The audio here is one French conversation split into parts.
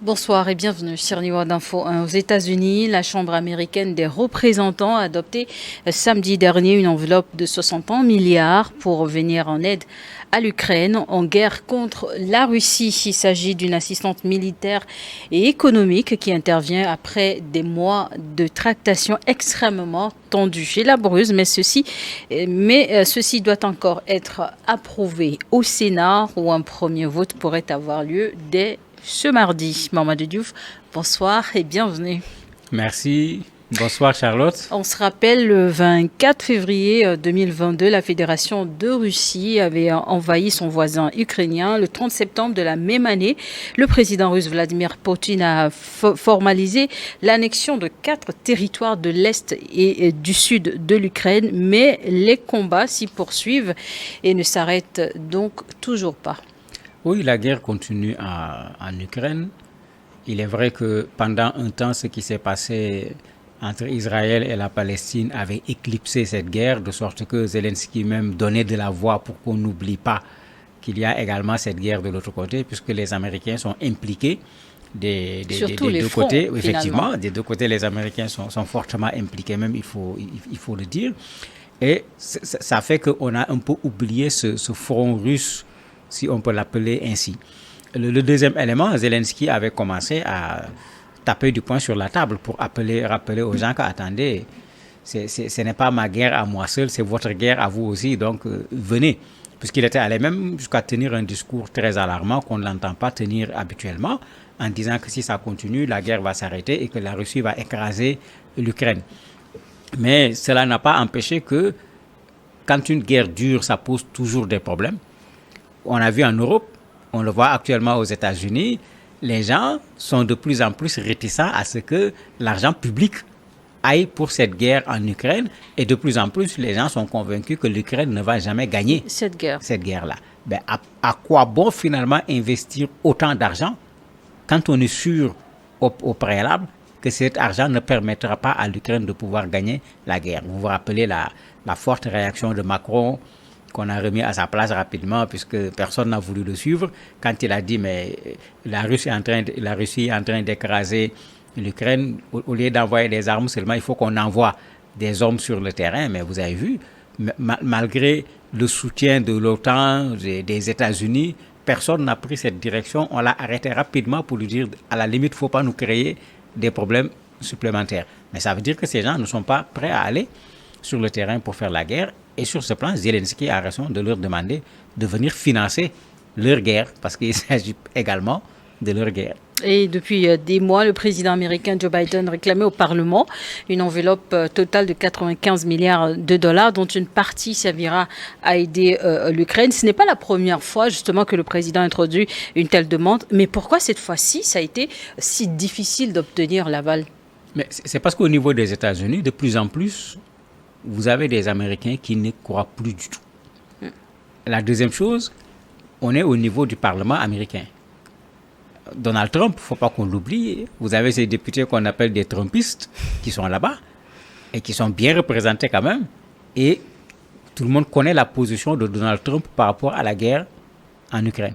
Bonsoir et bienvenue sur Niwa d'Info 1. Aux États-Unis, la Chambre américaine des représentants a adopté samedi dernier une enveloppe de 61 milliards pour venir en aide à l'Ukraine en guerre contre la Russie. Il s'agit d'une assistance militaire et économique qui intervient après des mois de tractations extrêmement tendues et laboreuses, mais ceci doit encore être approuvé au Sénat où un premier vote pourrait avoir lieu dès ce mardi. Mamadou Diouf, bonsoir et bienvenue. Merci. Bonsoir Charlotte. On se rappelle, le 24 février 2022, la Fédération de Russie avait envahi son voisin ukrainien. Le 30 septembre de la même année, le président russe Vladimir Poutine a formalisé l'annexion de 4 territoires de l'Est et du Sud de l'Ukraine. Mais les combats s'y poursuivent et ne s'arrêtent donc toujours pas. Oui, la guerre continue en Ukraine. Il est vrai que pendant un temps, ce qui s'est passé entre Israël et la Palestine avait éclipsé cette guerre, de sorte que Zelensky même donnait de la voix pour qu'on n'oublie pas qu'il y a également cette guerre de l'autre côté, puisque les Américains sont impliqués des deux fronts, côtés. Effectivement, des deux côtés, les Américains sont fortement impliqués, même il faut le dire. Et ça fait qu'on a un peu oublié ce front russe, si on peut l'appeler ainsi. Le deuxième élément, Zelensky avait commencé à taper du poing sur la table pour rappeler aux gens qu'attendez, ce n'est pas ma guerre à moi seul, c'est votre guerre à vous aussi, donc venez. Puisqu'il était allé même jusqu'à tenir un discours très alarmant qu'on ne l'entend pas tenir habituellement, en disant que si ça continue, la guerre va s'arrêter et que la Russie va écraser l'Ukraine. Mais cela n'a pas empêché que, quand une guerre dure, ça pose toujours des problèmes. On a vu en Europe, on le voit actuellement aux États-Unis, les gens sont de plus en plus réticents à ce que l'argent public aille pour cette guerre en Ukraine, et de plus en plus, les gens sont convaincus que l'Ukraine ne va jamais gagner cette guerre-là. Ben, à quoi bon finalement investir autant d'argent quand on est sûr au préalable que cet argent ne permettra pas à l'Ukraine de pouvoir gagner la guerre? Vous vous rappelez la forte réaction de Macron qu'on a remis à sa place rapidement, puisque personne n'a voulu le suivre, quand il a dit mais la Russie est en train d'écraser l'Ukraine, au lieu d'envoyer des armes seulement, il faut qu'on envoie des hommes sur le terrain. Mais vous avez vu, malgré le soutien de l'OTAN, des États-Unis, personne n'a pris cette direction. On l'a arrêté rapidement pour lui dire, à la limite, il ne faut pas nous créer des problèmes supplémentaires. Mais ça veut dire que ces gens ne sont pas prêts à aller sur le terrain pour faire la guerre. Et sur ce plan, Zelensky a raison de leur demander de venir financer leur guerre, parce qu'il s'agit également de leur guerre. Et depuis des mois, le président américain Joe Biden réclamait au Parlement une enveloppe totale de 95 milliards de dollars, dont une partie servira à aider l'Ukraine. Ce n'est pas la première fois, justement, que le président introduit une telle demande. Mais pourquoi cette fois-ci, ça a été si difficile d'obtenir l'aval? Mais c'est parce qu'au niveau des États-Unis, de plus en plus, vous avez des Américains qui ne croient plus du tout. La deuxième chose, on est au niveau du Parlement américain. Donald Trump, il ne faut pas qu'on l'oublie, vous avez ces députés qu'on appelle des Trumpistes qui sont là-bas et qui sont bien représentés quand même. Et tout le monde connaît la position de Donald Trump par rapport à la guerre en Ukraine.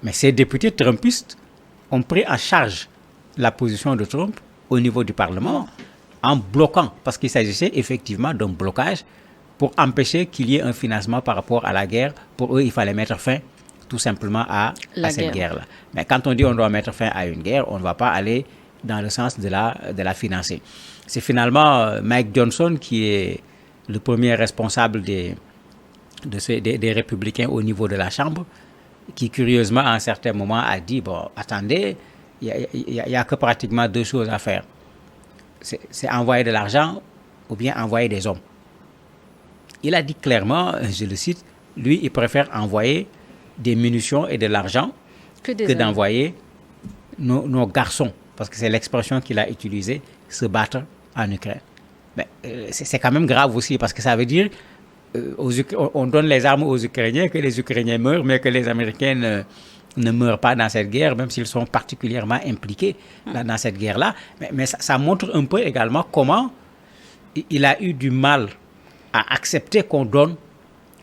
Mais ces députés Trumpistes ont pris en charge la position de Trump au niveau du Parlement en bloquant, parce qu'il s'agissait effectivement d'un blocage pour empêcher qu'il y ait un financement par rapport à la guerre. Pour eux, il fallait mettre fin tout simplement à cette guerre-là. Mais quand on dit on doit mettre fin à une guerre, on ne va pas aller dans le sens de la financer. C'est finalement Mike Johnson qui est le premier responsable des républicains au niveau de la Chambre, qui curieusement à un certain moment a dit, bon, attendez, il n'y a que pratiquement deux choses à faire. C'est envoyer de l'argent ou bien envoyer des hommes. Il a dit clairement, je le cite, lui, il préfère envoyer des munitions et de l'argent que d'envoyer nos garçons, parce que c'est l'expression qu'il a utilisée, se battre en Ukraine. Mais c'est quand même grave aussi, parce que ça veut dire on donne les armes aux Ukrainiens, que les Ukrainiens meurent, mais que les Américains ne meurent pas dans cette guerre, même s'ils sont particulièrement impliqués dans cette guerre-là. Mais ça montre un peu également comment il a eu du mal à accepter qu'on donne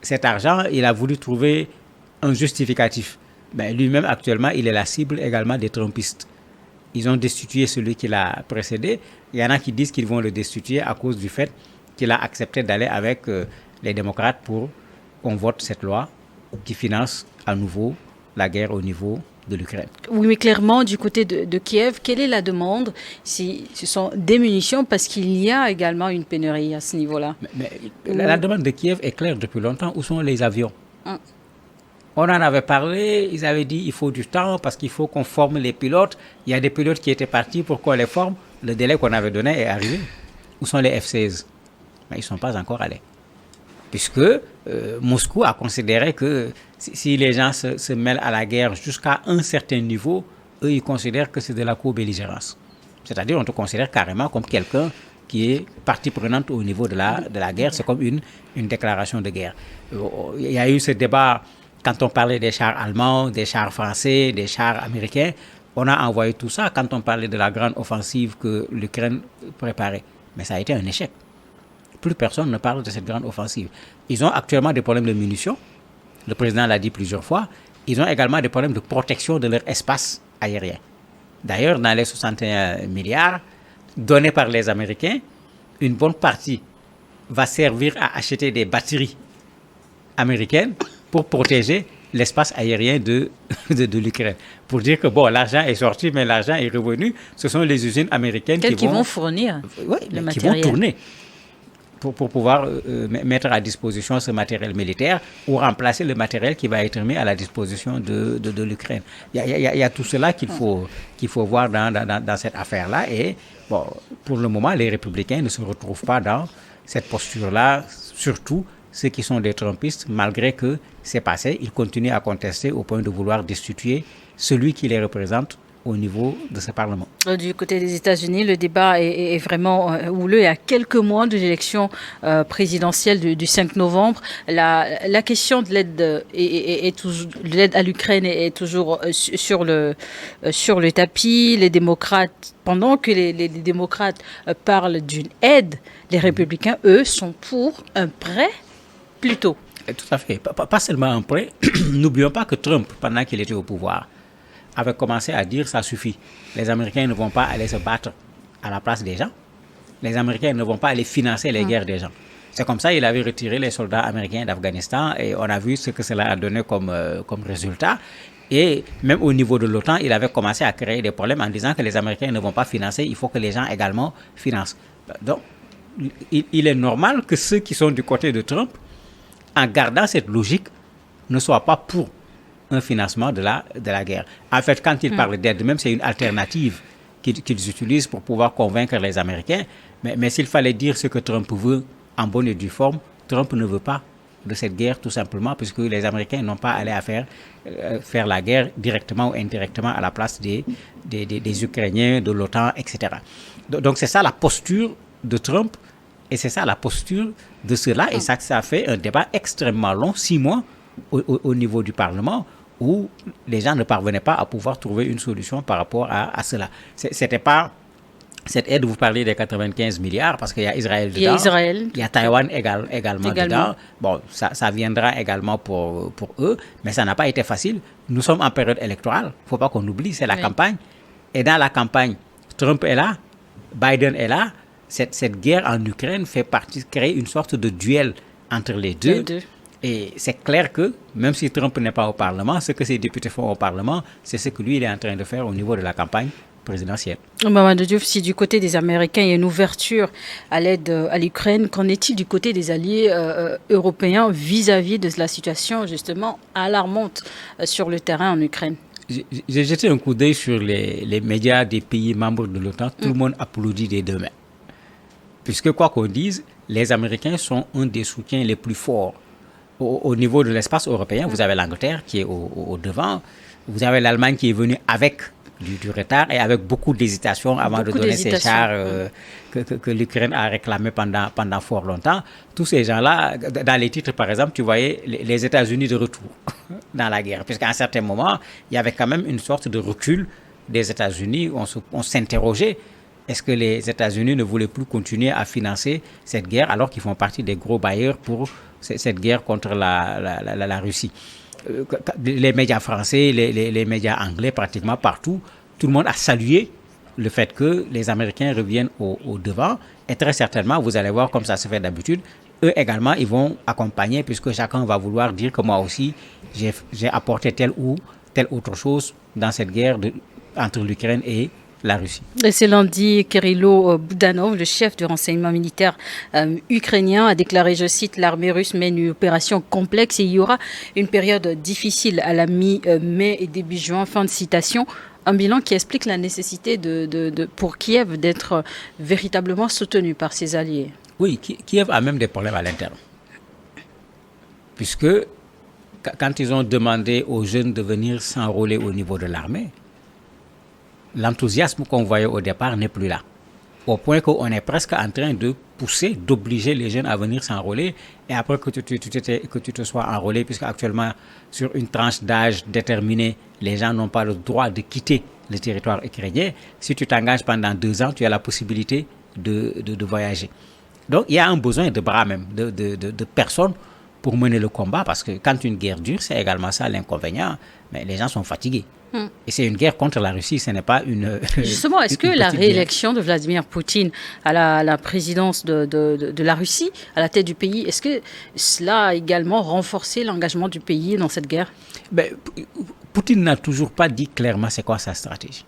cet argent. Il a voulu trouver un justificatif. Ben, lui-même, actuellement, il est la cible également des Trumpistes. ils ont destitué celui qui l'a précédé. Il y en a qui disent qu'ils vont le destituer à cause du fait qu'il a accepté d'aller avec les démocrates pour qu'on vote cette loi qui finance à nouveau la guerre au niveau de l'Ukraine. Oui, mais clairement, du côté de Kiev, quelle est la demande? Si ce sont des munitions, parce qu'il y a également une pénurie à ce niveau-là. Mais la demande de Kiev est claire depuis longtemps. Où sont les avions? On en avait parlé, ils avaient dit qu'il faut du temps parce qu'il faut qu'on forme les pilotes. Il y a des pilotes qui étaient partis pour qu'on les forme. Le délai qu'on avait donné est arrivé. Où sont les F-16? Mais ils ne sont pas encore allés. Puisque Moscou a considéré que si les gens se mêlent à la guerre jusqu'à un certain niveau, eux, ils considèrent que c'est de la co-belligérance. C'est-à-dire, on te considère carrément comme quelqu'un qui est partie prenante au niveau de la guerre. C'est comme une déclaration de guerre. Il y a eu ce débat quand on parlait des chars allemands, des chars français, des chars américains. On a envoyé tout ça quand on parlait de la grande offensive que l'Ukraine préparait. Mais ça a été un échec. Plus personne ne parle de cette grande offensive. Ils ont actuellement des problèmes de munitions. Le président l'a dit plusieurs fois. Ils ont également des problèmes de protection de leur espace aérien. D'ailleurs, dans les 61 milliards donnés par les Américains, une bonne partie va servir à acheter des batteries américaines pour protéger l'espace aérien de l'Ukraine. Pour dire que bon, l'argent est sorti, mais l'argent est revenu. Ce sont les usines américaines qui vont fournir le matériel. Qui vont tourner pour pouvoir mettre à disposition ce matériel militaire ou remplacer le matériel qui va être mis à la disposition de l'Ukraine. Il y a tout cela qu'il faut voir dans cette affaire-là. Et bon, pour le moment, les républicains ne se retrouvent pas dans cette posture-là, surtout ceux qui sont des trumpistes, malgré que c'est passé, ils continuent à contester au point de vouloir destituer celui qui les représente au niveau de ce Parlement. Du côté des États-Unis, le débat est vraiment houleux. Il y a quelques mois de l'élection présidentielle du 5 novembre. La question de l'aide à l'Ukraine est toujours sur le tapis. Les démocrates, pendant que les démocrates parlent d'une aide, les républicains, eux, sont pour un prêt plutôt. Tout à fait. Pas seulement un prêt. N'oublions pas que Trump, pendant qu'il était au pouvoir, avait commencé à dire ça suffit. Les Américains ne vont pas aller se battre à la place des gens. Les Américains ne vont pas aller financer les guerres des gens. C'est comme ça qu'il avait retiré les soldats américains d'Afghanistan et on a vu ce que cela a donné comme résultat. Et même au niveau de l'OTAN, il avait commencé à créer des problèmes en disant que les Américains ne vont pas financer, il faut que les gens également financent. Donc, il est normal que ceux qui sont du côté de Trump, en gardant cette logique, ne soient pas pour un financement de la guerre. En fait, quand ils parlent d'aide, même c'est une alternative qu'ils utilisent pour pouvoir convaincre les Américains. Mais s'il fallait dire ce que Trump veut en bonne et due forme, Trump ne veut pas de cette guerre tout simplement puisque les Américains n'ont pas allé à faire la guerre directement ou indirectement à la place des Ukrainiens, de l'OTAN, etc. Donc c'est ça la posture de Trump et c'est ça la posture de ceux-là. Et ça fait un débat extrêmement long, 6 mois, au niveau du Parlement, où les gens ne parvenaient pas à pouvoir trouver une solution par rapport à cela. C'était pas cette aide, vous parlez des 95 milliards, parce qu'il y a Israël dedans. Il y a Taïwan également dedans. Bon, ça viendra également pour eux, mais ça n'a pas été facile. Nous sommes en période électorale, il ne faut pas qu'on oublie, c'est la campagne. Et dans la campagne, Trump est là, Biden est là. Cette guerre en Ukraine crée une sorte de duel entre les deux. Et c'est clair que, même si Trump n'est pas au Parlement, ce que ses députés font au Parlement, c'est ce que lui, il est en train de faire au niveau de la campagne présidentielle. Mamadou Diouf, si du côté des Américains, il y a une ouverture à l'aide à l'Ukraine, qu'en est-il du côté des alliés européens vis-à-vis de la situation, justement, alarmante sur le terrain en Ukraine? J'ai jeté un coup d'œil sur les médias des pays membres de l'OTAN. Tout le monde applaudit des deux mains. Puisque, quoi qu'on dise, les Américains sont un des soutiens les plus forts. Au niveau de l'espace européen, vous avez l'Angleterre qui est au devant, vous avez l'Allemagne qui est venue avec du retard et avec beaucoup d'hésitation avant de donner ces chars que l'Ukraine a réclamé pendant fort longtemps. Tous ces gens-là, dans les titres par exemple, tu voyais les États-Unis de retour dans la guerre, puisqu'à un certain moment, il y avait quand même une sorte de recul des États-Unis, on s'interrogeait. Est-ce que les États-Unis ne voulaient plus continuer à financer cette guerre alors qu'ils font partie des gros bailleurs pour cette guerre contre la Russie? Les médias français, les médias anglais, pratiquement partout, tout le monde a salué le fait que les Américains reviennent au devant. Et très certainement, vous allez voir comme ça se fait d'habitude, eux également, ils vont accompagner puisque chacun va vouloir dire que moi aussi, j'ai apporté telle ou telle autre chose dans cette guerre entre l'Ukraine et la Russie. Et c'est lundi, Kirilo Boudanov, le chef du renseignement militaire ukrainien, a déclaré, je cite, l'armée russe mène une opération complexe et il y aura une période difficile à la mi-mai et début juin. Fin de citation. Un bilan qui explique la nécessité pour Kiev d'être véritablement soutenu par ses alliés. Oui, Kiev a même des problèmes à l'interne. Puisque quand ils ont demandé aux jeunes de venir s'enrôler au niveau de l'armée, l'enthousiasme qu'on voyait au départ n'est plus là. Au point qu'on est presque en train de pousser, d'obliger les jeunes à venir s'enrôler. Et après que tu te sois enrôlé, puisque actuellement, sur une tranche d'âge déterminée, les gens n'ont pas le droit de quitter le territoire ukrainien. Si tu t'engages pendant 2 ans, tu as la possibilité de voyager. Donc, il y a un besoin de bras même, de personnes pour mener le combat, parce que quand une guerre dure, c'est également ça l'inconvénient, mais les gens sont fatigués. Et c'est une guerre contre la Russie, ce n'est pas une... Justement, est-ce que la réélection de Vladimir Poutine à la présidence de la Russie, à la tête du pays, est-ce que cela a également renforcé l'engagement du pays dans cette guerre? Poutine n'a toujours pas dit clairement c'est quoi sa stratégie.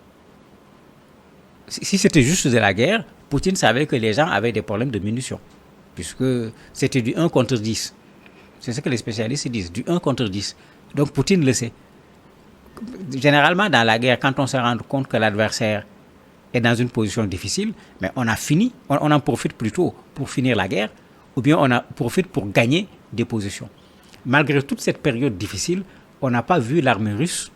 Si c'était juste de la guerre, Poutine savait que les gens avaient des problèmes de munitions, puisque c'était du 1 contre 10. C'est ce que les spécialistes disent, du 1 contre 10. Donc Poutine le sait. Généralement, dans la guerre, quand on se rend compte que l'adversaire est dans une position difficile, mais on en profite plutôt pour finir la guerre, ou bien on en profite pour gagner des positions. Malgré toute cette période difficile, on n'a pas vu l'armée russe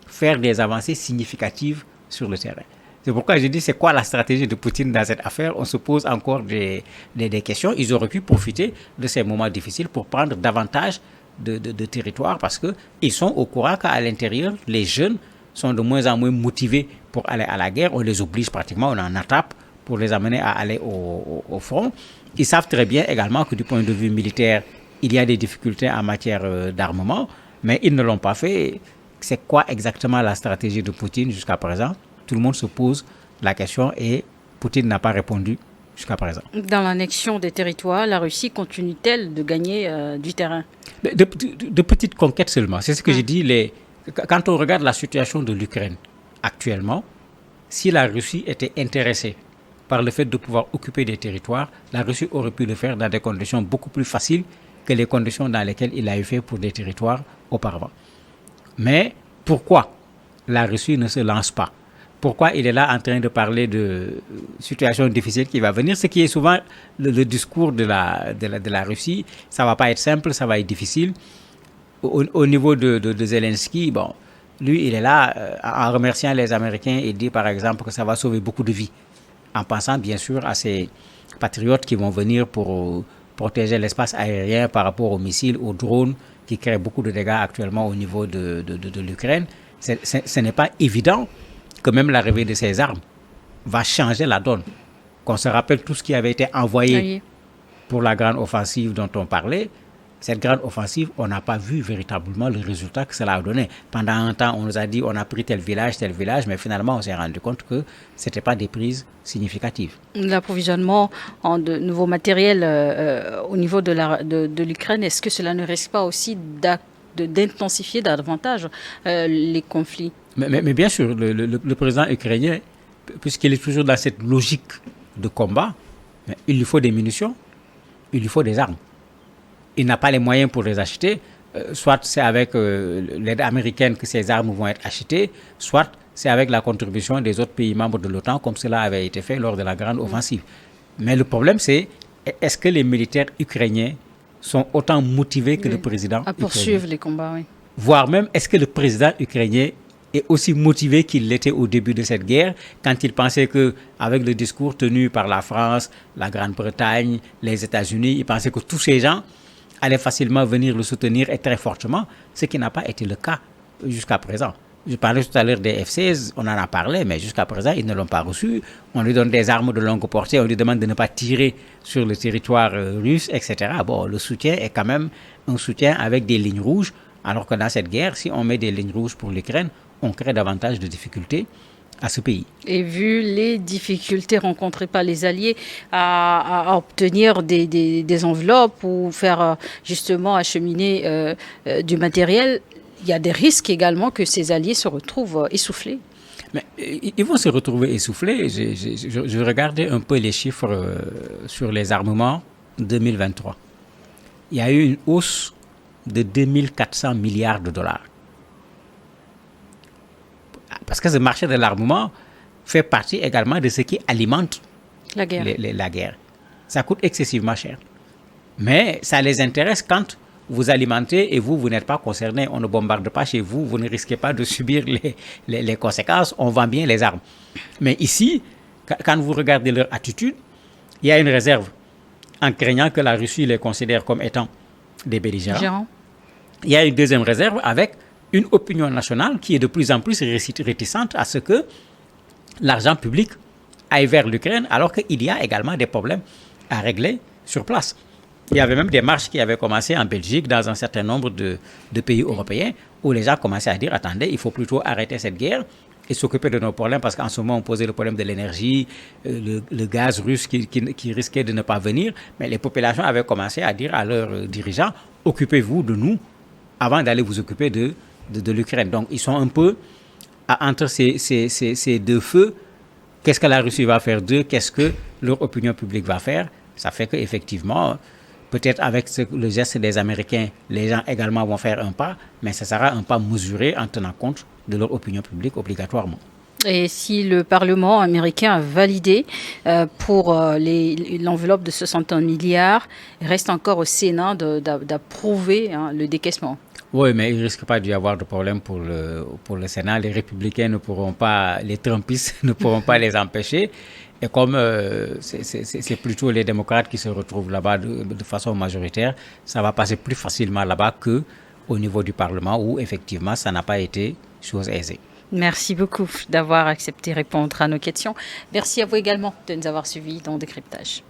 faire des avancées significatives sur le terrain. C'est pourquoi je dis, c'est quoi la stratégie de Poutine dans cette affaire? On se pose encore des questions. Ils auraient pu profiter de ces moments difficiles pour prendre davantage de territoire, parce qu'ils sont au courant qu'à l'intérieur, les jeunes sont de moins en moins motivés pour aller à la guerre. On les oblige pratiquement, on en attrape pour les amener à aller au front. Ils savent très bien également que du point de vue militaire, il y a des difficultés en matière d'armement, mais ils ne l'ont pas fait. C'est quoi exactement la stratégie de Poutine jusqu'à présent? Tout le monde se pose la question et Poutine n'a pas répondu jusqu'à présent. Dans l'annexion des territoires, la Russie continue-t-elle de gagner du terrain? De petites conquêtes seulement. C'est ce que j'ai dit. Quand on regarde la situation de l'Ukraine actuellement, si la Russie était intéressée par le fait de pouvoir occuper des territoires, la Russie aurait pu le faire dans des conditions beaucoup plus faciles que les conditions dans lesquelles il a eu fait pour des territoires auparavant. Mais pourquoi la Russie ne se lance pas? Pourquoi il est là en train de parler de situation difficile qui va venir? Ce qui est souvent le discours de la Russie. Ça ne va pas être simple, ça va être difficile. Au niveau de Zelensky, bon, lui, il est là en remerciant les Américains et dit par exemple que ça va sauver beaucoup de vies. En pensant bien sûr à ces patriotes qui vont venir pour protéger l'espace aérien par rapport aux missiles, aux drones qui créent beaucoup de dégâts actuellement au niveau de l'Ukraine. Ce n'est pas évident que même l'arrivée de ces armes va changer la donne. Qu'on se rappelle tout ce qui avait été envoyé pour la grande offensive dont on parlait. Cette grande offensive, on n'a pas vu véritablement le résultat que cela a donné. Pendant un temps, on nous a dit on a pris tel village, mais finalement, on s'est rendu compte que ce n'était pas des prises significatives. L'approvisionnement en de nouveaux matériels au niveau de l'Ukraine, est-ce que cela ne risque pas aussi d'intensifier davantage les conflits? Mais bien sûr, le président ukrainien, puisqu'il est toujours dans cette logique de combat, il lui faut des munitions, il lui faut des armes. Il n'a pas les moyens pour les acheter. Soit c'est avec l'aide américaine que ces armes vont être achetées, soit c'est avec la contribution des autres pays membres de l'OTAN, comme cela avait été fait lors de la grande offensive. Mais le problème, c'est est-ce que les militaires ukrainiens sont autant motivés que le président à poursuivre les combats, oui. Voire même, est-ce que le président ukrainien est aussi motivé qu'il l'était au début de cette guerre, quand il pensait qu'avec le discours tenu par la France, la Grande-Bretagne, les États-Unis, il pensait que tous ces gens allaient facilement venir le soutenir et très fortement, ce qui n'a pas été le cas jusqu'à présent. Je parlais tout à l'heure des F-16, on en a parlé, mais jusqu'à présent, ils ne l'ont pas reçu. On lui donne des armes de longue portée, on lui demande de ne pas tirer sur le territoire russe, etc. Bon, le soutien est quand même un soutien avec des lignes rouges, alors que dans cette guerre, si on met des lignes rouges pour l'Ukraine, on crée davantage de difficultés. à ce pays. Et vu les difficultés rencontrées par les alliés à obtenir des enveloppes ou faire justement acheminer du matériel, il y a des risques également que ces alliés se retrouvent essoufflés. Mais ils vont se retrouver essoufflés. Je regardais un peu les chiffres sur les armements 2023. Il y a eu une hausse de 2400 milliards de dollars. Parce que ce marché de l'armement fait partie également de ce qui alimente la guerre. La guerre. Ça coûte excessivement cher. Mais ça les intéresse quand vous alimentez et vous n'êtes pas concerné. On ne bombarde pas chez vous, vous ne risquez pas de subir les conséquences. On vend bien les armes. Mais ici, quand vous regardez leur attitude, il y a une réserve en craignant que la Russie les considère comme étant des belligérants. Il y a une deuxième réserve avec une opinion nationale qui est de plus en plus réticente à ce que l'argent public aille vers l'Ukraine, alors qu'il y a également des problèmes à régler sur place. Il y avait même des marches qui avaient commencé en Belgique, dans un certain nombre de pays européens, où les gens commençaient à dire, attendez, il faut plutôt arrêter cette guerre et s'occuper de nos problèmes, parce qu'en ce moment, on posait le problème de l'énergie, le gaz russe qui risquait de ne pas venir. Mais les populations avaient commencé à dire à leurs dirigeants, occupez-vous de nous avant d'aller vous occuper de l'Ukraine. Donc, ils sont un peu entre ces deux feux. Qu'est-ce que la Russie va faire d'eux? Qu'est-ce que leur opinion publique va faire? Ça fait qu'effectivement, peut-être avec le geste des Américains, les gens également vont faire un pas, mais ce sera un pas mesuré en tenant compte de leur opinion publique obligatoirement. Et si le Parlement américain a validé pour l'enveloppe de 61 milliards, il reste encore au Sénat d'approuver le décaissement. Oui, mais il ne risque pas d'y avoir de problème pour le Sénat. Les républicains ne pourront pas, les trumpistes ne pourront pas les empêcher. Et comme c'est plutôt les démocrates qui se retrouvent là-bas de façon majoritaire, ça va passer plus facilement là-bas qu'au niveau du Parlement où effectivement ça n'a pas été chose aisée. Merci beaucoup d'avoir accepté de répondre à nos questions. Merci à vous également de nous avoir suivis dans Décryptage.